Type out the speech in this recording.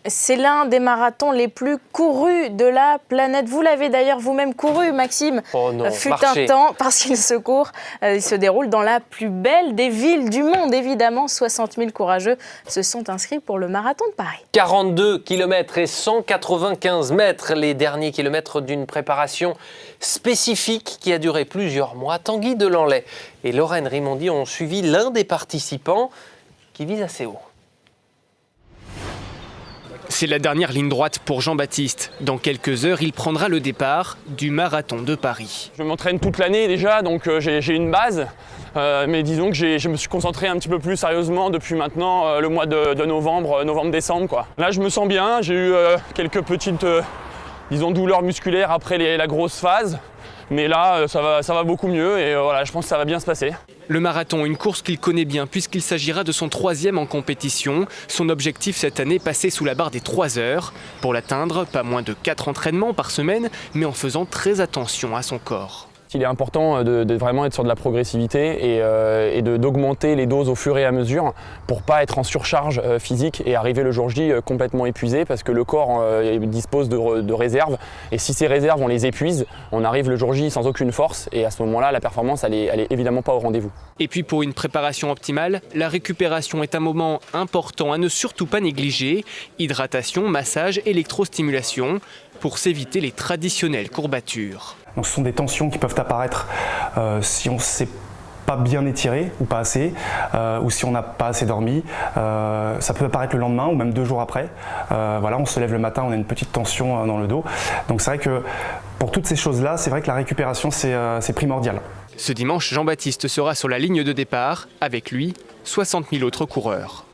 C'est l'un des marathons les plus courus de la planète. Vous l'avez d'ailleurs vous-même couru, Maxime. Oh non, fut un temps, parce qu'il se déroule dans la plus belle des villes du monde. Évidemment, 60 000 courageux se sont inscrits pour le marathon de Paris. 42 km et 195 mètres, les derniers kilomètres d'une préparation spécifique qui a duré plusieurs mois. Tanguy Delanlay et Lorraine Rimondi ont suivi l'un des participants qui vise assez haut. C'est la dernière ligne droite pour Jean-Baptiste. Dans quelques heures, il prendra le départ du marathon de Paris. Je m'entraîne toute l'année déjà, donc j'ai une base. Mais disons que je me suis concentré un petit peu plus sérieusement depuis maintenant le mois de novembre-décembre, quoi. Là, je me sens bien. J'ai eu quelques petites douleurs musculaires après la grosse phase. Mais là, ça va beaucoup mieux et voilà, je pense que ça va bien se passer. Le marathon, une course qu'il connaît bien puisqu'il s'agira de son 3e en compétition. Son objectif cette année, passer sous la barre des 3 heures. Pour l'atteindre, pas moins de 4 entraînements par semaine, mais en faisant très attention à son corps. Il est important de vraiment être sur de la progressivité et d'augmenter les doses au fur et à mesure pour pas être en surcharge physique et arriver le jour J complètement épuisé parce que le corps dispose de réserves et si ces réserves on les épuise, on arrive le jour J sans aucune force et à ce moment-là la performance elle est évidemment pas au rendez-vous. Et puis pour une préparation optimale, la récupération est un moment important à ne surtout pas négliger. Hydratation, massage, électrostimulation pour s'éviter les traditionnelles courbatures. Donc ce sont des tensions qui peuvent apparaître si on ne s'est pas bien étiré ou pas assez, ou si on n'a pas assez dormi. Ça peut apparaître le lendemain ou même 2 jours après. Voilà, on se lève le matin, on a une petite tension dans le dos. Donc c'est vrai que pour toutes ces choses-là, c'est vrai que la récupération c'est primordial. Ce dimanche, Jean-Baptiste sera sur la ligne de départ. Avec lui, 60 000 autres coureurs.